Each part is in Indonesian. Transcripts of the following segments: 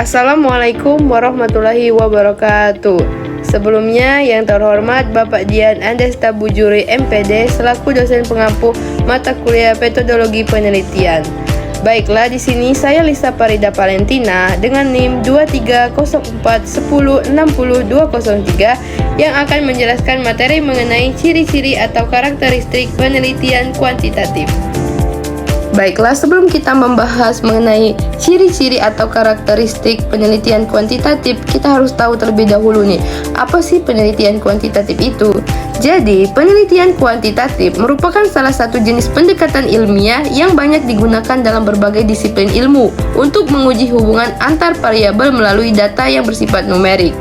Assalamualaikum warahmatullahi wabarakatuh. Sebelumnya yang terhormat Bapak Dian Andesta Bujuri MPD selaku dosen pengampu mata kuliah metodologi penelitian. Baiklah, di sini saya Lisa Parida Valentina dengan NIM 230410600203 yang akan menjelaskan materi mengenai ciri-ciri atau karakteristik penelitian kuantitatif. Baiklah, sebelum kita membahas mengenai ciri-ciri atau karakteristik penelitian kuantitatif, kita harus tahu terlebih dahulu nih, apa sih penelitian kuantitatif itu? Jadi, penelitian kuantitatif merupakan salah satu jenis pendekatan ilmiah yang banyak digunakan dalam berbagai disiplin ilmu untuk menguji hubungan antar variabel melalui data yang bersifat numerik.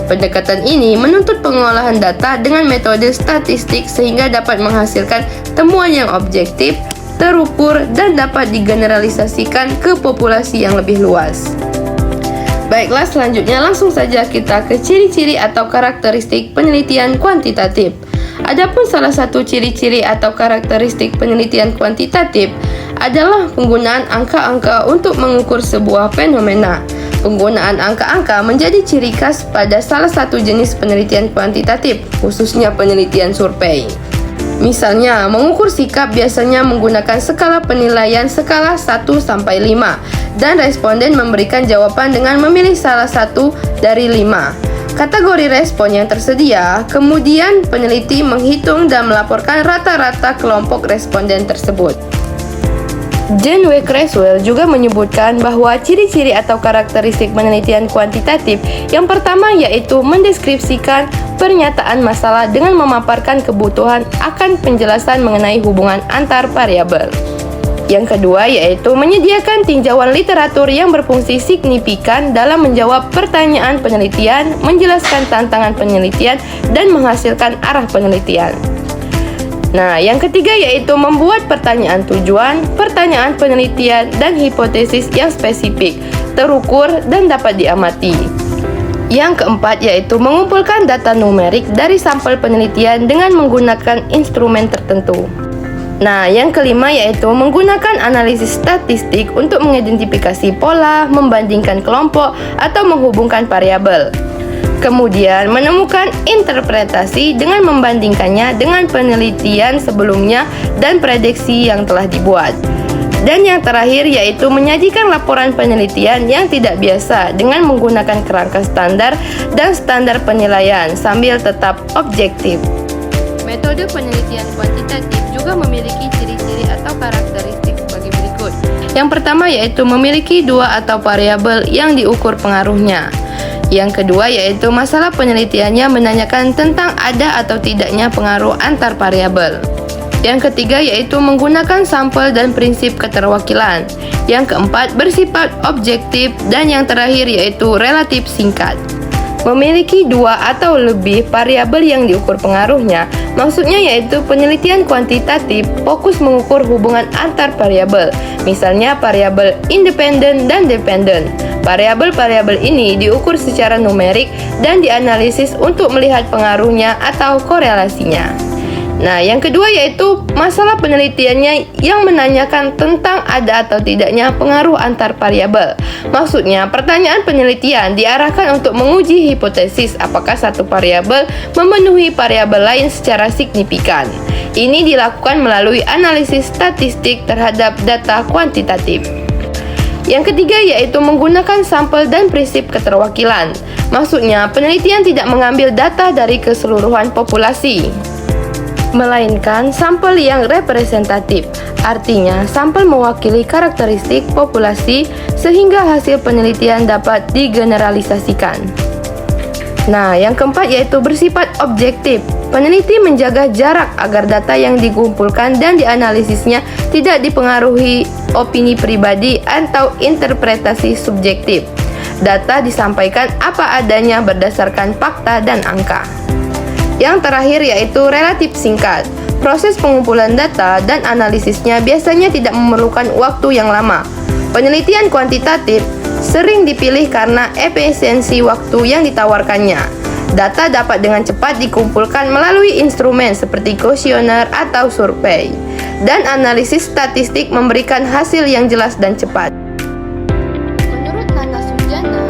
Pendekatan ini menuntut pengolahan data dengan metode statistik sehingga dapat menghasilkan temuan yang objektif, terukur, dan dapat digeneralisasikan ke populasi yang lebih luas. Baiklah, selanjutnya langsung saja kita ke ciri-ciri atau karakteristik penelitian kuantitatif. Adapun salah satu ciri-ciri atau karakteristik penelitian kuantitatif adalah penggunaan angka-angka untuk mengukur sebuah fenomena. Penggunaan angka-angka menjadi ciri khas pada salah satu jenis penelitian kuantitatif, khususnya penelitian survei. Misalnya, mengukur sikap biasanya menggunakan skala penilaian skala 1-5 dan responden memberikan jawaban dengan memilih salah satu dari 5 kategori respon yang tersedia. Kemudian peneliti menghitung dan melaporkan rata-rata kelompok responden tersebut. John W. Creswell juga menyebutkan bahwa ciri-ciri atau karakteristik penelitian kuantitatif yang pertama yaitu mendeskripsikan pernyataan masalah dengan memaparkan kebutuhan akan penjelasan mengenai hubungan antar variabel. Yang kedua yaitu menyediakan tinjauan literatur yang berfungsi signifikan dalam menjawab pertanyaan penelitian, menjelaskan tantangan penelitian, dan menghasilkan arah penelitian. Nah, yang ketiga yaitu membuat pertanyaan tujuan, pertanyaan penelitian, dan hipotesis yang spesifik, terukur, dan dapat diamati. Yang keempat yaitu mengumpulkan data numerik dari sampel penelitian dengan menggunakan instrumen tertentu. Nah, yang kelima yaitu menggunakan analisis statistik untuk mengidentifikasi pola, membandingkan kelompok, atau menghubungkan variabel. Kemudian menemukan interpretasi dengan membandingkannya dengan penelitian sebelumnya dan prediksi yang telah dibuat. Dan yang terakhir yaitu menyajikan laporan penelitian yang tidak biasa dengan menggunakan kerangka standar dan standar penilaian sambil tetap objektif. Metode penelitian kuantitatif juga memiliki ciri-ciri atau karakteristik sebagai berikut. Yang pertama yaitu memiliki dua atau variabel yang diukur pengaruhnya. Yang kedua yaitu masalah penelitiannya menanyakan tentang ada atau tidaknya pengaruh antar variabel. Yang ketiga yaitu menggunakan sampel dan prinsip keterwakilan. Yang keempat bersifat objektif, dan yang terakhir yaitu relatif singkat. Memiliki dua atau lebih variabel yang diukur pengaruhnya, maksudnya yaitu penelitian kuantitatif fokus mengukur hubungan antar variabel, misalnya variabel independen dan dependen. Variabel-variabel ini diukur secara numerik dan dianalisis untuk melihat pengaruhnya atau korelasinya. Nah, yang kedua yaitu masalah penelitiannya yang menanyakan tentang ada atau tidaknya pengaruh antar variabel. Maksudnya, pertanyaan penelitian diarahkan untuk menguji hipotesis apakah satu variabel memenuhi variabel lain secara signifikan. Ini dilakukan melalui analisis statistik terhadap data kuantitatif. Yang ketiga yaitu menggunakan sampel dan prinsip keterwakilan. Maksudnya, penelitian tidak mengambil data dari keseluruhan populasi, melainkan sampel yang representatif. Artinya, sampel mewakili karakteristik populasi sehingga hasil penelitian dapat digeneralisasikan. Nah, yang keempat yaitu bersifat objektif. Peneliti menjaga jarak agar data yang dikumpulkan dan dianalisisnya tidak dipengaruhi opini pribadi atau interpretasi subjektif. Data disampaikan apa adanya berdasarkan fakta dan angka. Yang terakhir yaitu relatif singkat. Proses pengumpulan data dan analisisnya biasanya tidak memerlukan waktu yang lama. Penelitian kuantitatif sering dipilih karena efisiensi waktu yang ditawarkannya. Data dapat dengan cepat dikumpulkan melalui instrumen seperti kuesioner atau survei, dan analisis statistik memberikan hasil yang jelas dan cepat. Menurut Nana Sujana,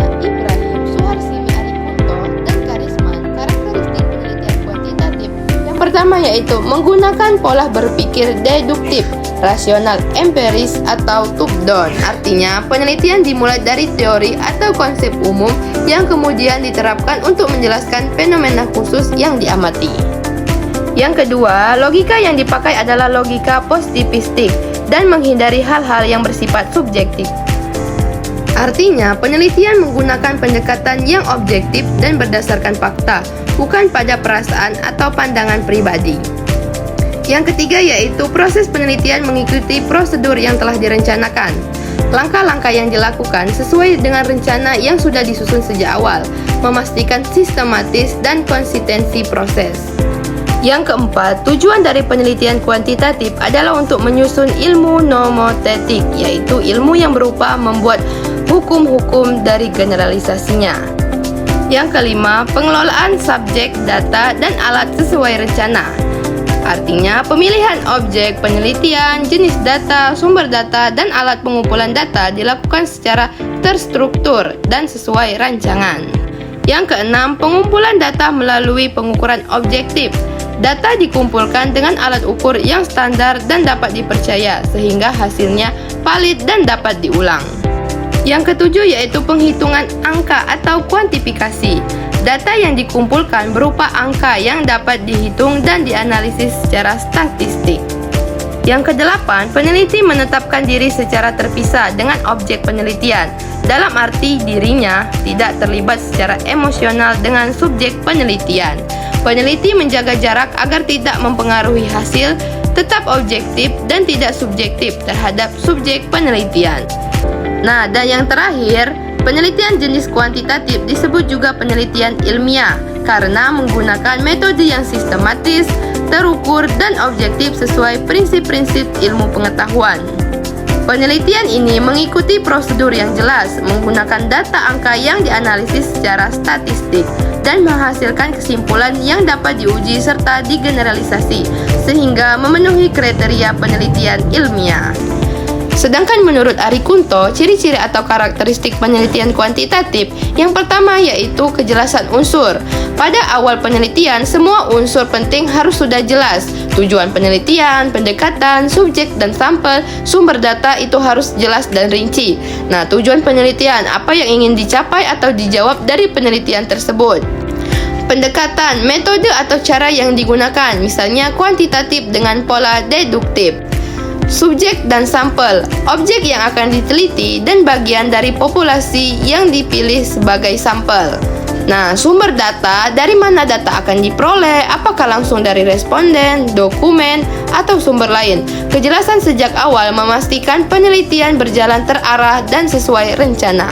pertama yaitu menggunakan pola berpikir deduktif, rasional empiris atau top-down. Artinya, penelitian dimulai dari teori atau konsep umum yang kemudian diterapkan untuk menjelaskan fenomena khusus yang diamati. Yang kedua, logika yang dipakai adalah logika positivistik dan menghindari hal-hal yang bersifat subjektif. Artinya, penelitian menggunakan pendekatan yang objektif dan berdasarkan fakta, bukan pada perasaan atau pandangan pribadi. Yang ketiga yaitu proses penelitian mengikuti prosedur yang telah direncanakan. Langkah-langkah yang dilakukan sesuai dengan rencana yang sudah disusun sejak awal, memastikan sistematis dan konsistensi proses. Yang keempat, tujuan dari penelitian kuantitatif adalah untuk menyusun ilmu nomotetik, yaitu ilmu yang berupa membuat hukum-hukum dari generalisasinya. Yang kelima, pengelolaan subjek, data, dan alat sesuai rencana. Artinya, pemilihan objek penelitian, jenis data, sumber data, dan alat pengumpulan data dilakukan secara terstruktur dan sesuai rancangan. Yang keenam, pengumpulan data melalui pengukuran objektif. Data dikumpulkan dengan alat ukur yang standar dan dapat dipercaya, sehingga hasilnya valid dan dapat diulang. Yang ketujuh yaitu penghitungan angka atau kuantifikasi. Data yang dikumpulkan berupa angka yang dapat dihitung dan dianalisis secara statistik. Yang kedelapan, peneliti menetapkan diri secara terpisah dengan objek penelitian, dalam arti dirinya tidak terlibat secara emosional dengan subjek penelitian. Peneliti menjaga jarak agar tidak mempengaruhi hasil, tetap objektif dan tidak subjektif terhadap subjek penelitian. Nah, dan yang terakhir, penelitian jenis kuantitatif disebut juga penelitian ilmiah karena menggunakan metode yang sistematis, terukur, dan objektif sesuai prinsip-prinsip ilmu pengetahuan. Penelitian ini mengikuti prosedur yang jelas, menggunakan data angka yang dianalisis secara statistik, dan menghasilkan kesimpulan yang dapat diuji serta digeneralisasi, sehingga memenuhi kriteria penelitian ilmiah. Sedangkan menurut Ari Kunto, ciri-ciri atau karakteristik penelitian kuantitatif yang pertama yaitu kejelasan unsur. Pada awal penelitian, semua unsur penting harus sudah jelas. Tujuan penelitian, pendekatan, subjek dan sampel, sumber data itu harus jelas dan rinci. Nah, tujuan penelitian, apa yang ingin dicapai atau dijawab dari penelitian tersebut. Pendekatan, metode atau cara yang digunakan, misalnya kuantitatif dengan pola deduktif. Subjek dan sampel, objek yang akan diteliti dan bagian dari populasi yang dipilih sebagai sampel. Nah, sumber data, dari mana data akan diperoleh, apakah langsung dari responden, dokumen, atau sumber lain. Kejelasan sejak awal memastikan penelitian berjalan terarah dan sesuai rencana.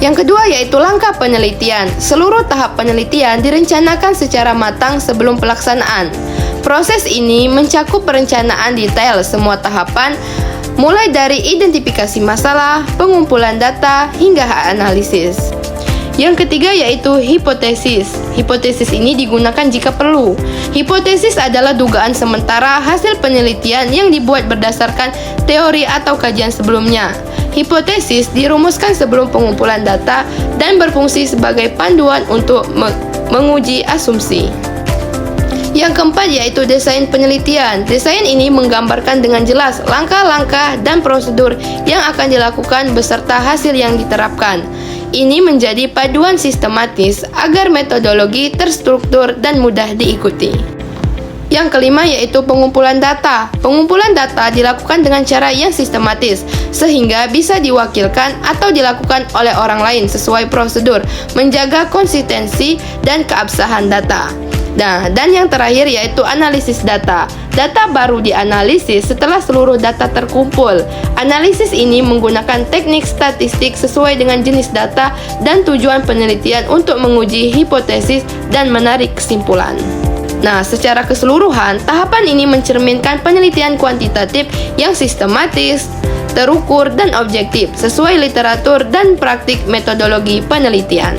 Yang kedua yaitu langkah penelitian. Seluruh tahap penelitian direncanakan secara matang sebelum pelaksanaan. Proses ini mencakup perencanaan detail semua tahapan, mulai dari identifikasi masalah, pengumpulan data, hingga analisis. Yang ketiga yaitu hipotesis. Hipotesis ini digunakan jika perlu. Hipotesis adalah dugaan sementara hasil penelitian yang dibuat berdasarkan teori atau kajian sebelumnya. Hipotesis dirumuskan sebelum pengumpulan data dan berfungsi sebagai panduan untuk menguji asumsi. Yang keempat yaitu desain penelitian. Desain ini menggambarkan dengan jelas langkah-langkah dan prosedur yang akan dilakukan beserta hasil yang diterapkan. Ini menjadi paduan sistematis agar metodologi terstruktur dan mudah diikuti. Yang kelima yaitu pengumpulan data. Pengumpulan data dilakukan dengan cara yang sistematis, sehingga bisa diwakilkan atau dilakukan oleh orang lain sesuai prosedur, menjaga konsistensi dan keabsahan data. Nah, dan yang terakhir yaitu analisis data. Data baru dianalisis setelah seluruh data terkumpul. Analisis ini menggunakan teknik statistik sesuai dengan jenis data dan tujuan penelitian untuk menguji hipotesis dan menarik kesimpulan. Nah, secara keseluruhan, tahapan ini mencerminkan penelitian kuantitatif yang sistematis, terukur, dan objektif sesuai literatur dan praktik metodologi penelitian.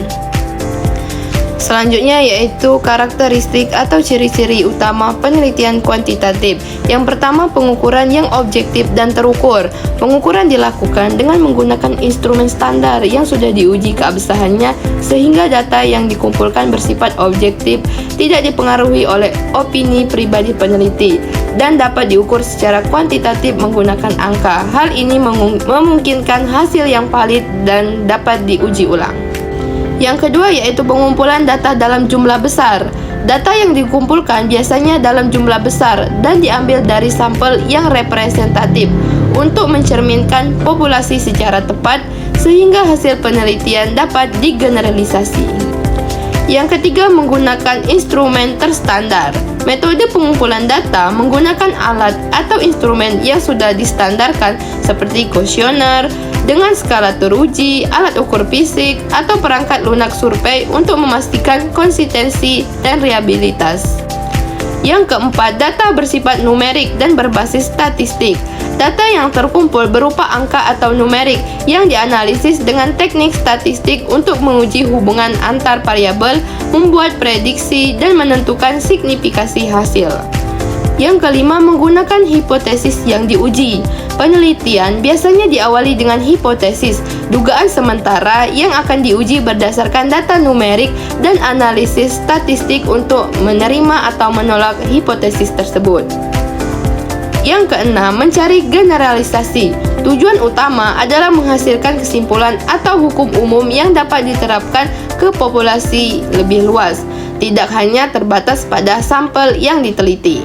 Selanjutnya yaitu karakteristik atau ciri-ciri utama penelitian kuantitatif. Yang pertama, pengukuran yang objektif dan terukur. Pengukuran dilakukan dengan menggunakan instrumen standar yang sudah diuji keabsahannya sehingga data yang dikumpulkan bersifat objektif, tidak dipengaruhi oleh opini pribadi peneliti, dan dapat diukur secara kuantitatif menggunakan angka. Hal ini memungkinkan hasil yang valid dan dapat diuji ulang. Yang kedua yaitu pengumpulan data dalam jumlah besar. Data yang dikumpulkan biasanya dalam jumlah besar dan diambil dari sampel yang representatif untuk mencerminkan populasi secara tepat sehingga hasil penelitian dapat digeneralisasi. Yang ketiga, menggunakan instrumen terstandar. Metode pengumpulan data menggunakan alat atau instrumen yang sudah distandarkan seperti kuesioner dengan skala teruji, alat ukur fisik, atau perangkat lunak survei untuk memastikan konsistensi dan reliabilitas. Yang keempat, data bersifat numerik dan berbasis statistik. Data yang terkumpul berupa angka atau numerik yang dianalisis dengan teknik statistik untuk menguji hubungan antar variabel, membuat prediksi, dan menentukan signifikasi hasil. Yang kelima, menggunakan hipotesis yang diuji. Penelitian biasanya diawali dengan hipotesis, dugaan sementara yang akan diuji berdasarkan data numerik dan analisis statistik untuk menerima atau menolak hipotesis tersebut. Yang keenam, mencari generalisasi. Tujuan utama adalah menghasilkan kesimpulan atau hukum umum yang dapat diterapkan ke populasi lebih luas, tidak hanya terbatas pada sampel yang diteliti.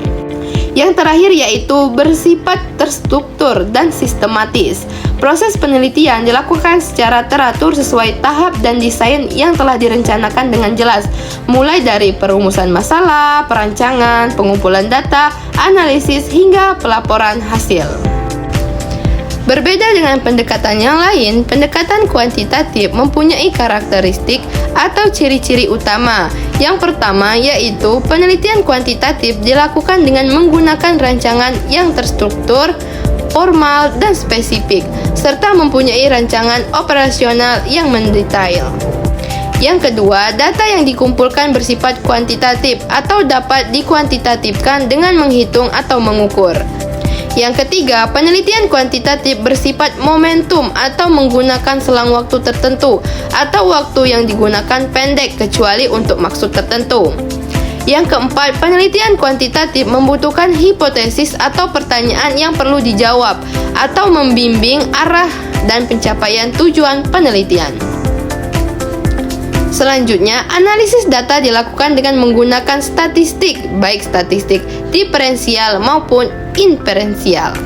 Yang terakhir yaitu bersifat terstruktur dan sistematis. Proses penelitian dilakukan secara teratur sesuai tahap dan desain yang telah direncanakan dengan jelas, mulai dari perumusan masalah, perancangan, pengumpulan data, analisis, hingga pelaporan hasil. Berbeda dengan pendekatan yang lain, pendekatan kuantitatif mempunyai karakteristik atau ciri-ciri utama. Yang pertama yaitu penelitian kuantitatif dilakukan dengan menggunakan rancangan yang terstruktur, formal, dan spesifik, serta mempunyai rancangan operasional yang mendetail. Yang kedua, data yang dikumpulkan bersifat kuantitatif atau dapat dikuantitatifkan dengan menghitung atau mengukur. Yang ketiga, penelitian kuantitatif bersifat momentum atau menggunakan selang waktu tertentu atau waktu yang digunakan pendek kecuali untuk maksud tertentu. Yang keempat, penelitian kuantitatif membutuhkan hipotesis atau pertanyaan yang perlu dijawab atau membimbing arah dan pencapaian tujuan penelitian. Selanjutnya, analisis data dilakukan dengan menggunakan statistik, baik statistik diferensial maupun inferensial.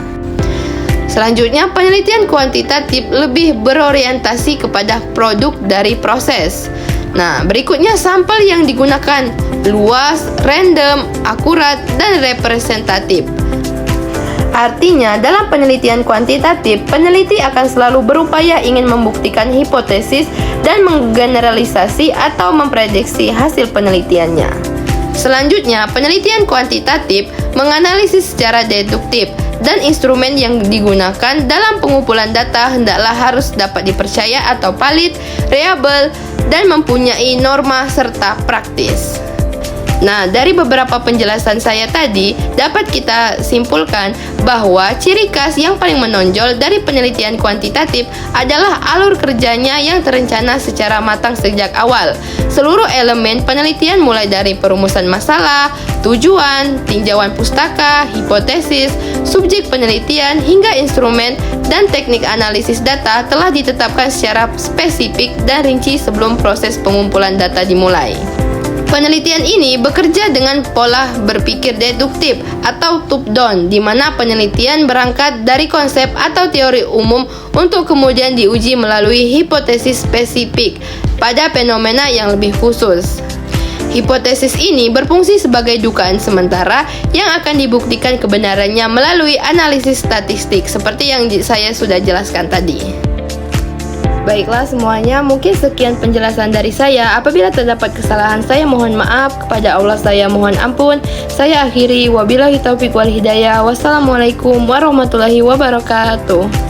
Selanjutnya, penelitian kuantitatif lebih berorientasi kepada produk dari proses. Nah, berikutnya sampel yang digunakan luas, random, akurat, dan representatif. Artinya, dalam penelitian kuantitatif, peneliti akan selalu berupaya ingin membuktikan hipotesis dan menggeneralisasi atau memprediksi hasil penelitiannya. Selanjutnya, penelitian kuantitatif menganalisis secara deduktif dan instrumen yang digunakan dalam pengumpulan data hendaklah harus dapat dipercaya atau valid, reliable, dan mempunyai norma serta praktis. Nah, dari beberapa penjelasan saya tadi, dapat kita simpulkan bahwa ciri khas yang paling menonjol dari penelitian kuantitatif adalah alur kerjanya yang terencana secara matang sejak awal. Seluruh elemen penelitian mulai dari perumusan masalah, tujuan, tinjauan pustaka, hipotesis, subjek penelitian, hingga instrumen dan teknik analisis data telah ditetapkan secara spesifik dan rinci sebelum proses pengumpulan data dimulai. Penelitian ini bekerja dengan pola berpikir deduktif atau top-down, di mana penelitian berangkat dari konsep atau teori umum untuk kemudian diuji melalui hipotesis spesifik pada fenomena yang lebih khusus. Hipotesis ini berfungsi sebagai dugaan sementara yang akan dibuktikan kebenarannya melalui analisis statistik seperti yang saya sudah jelaskan tadi. Baiklah semuanya, mungkin sekian penjelasan dari saya. Apabila terdapat kesalahan, saya mohon maaf. Kepada Allah saya mohon ampun. Saya akhiri, wabillahi taufiq wal hidayah. Wassalamualaikum warahmatullahi wabarakatuh.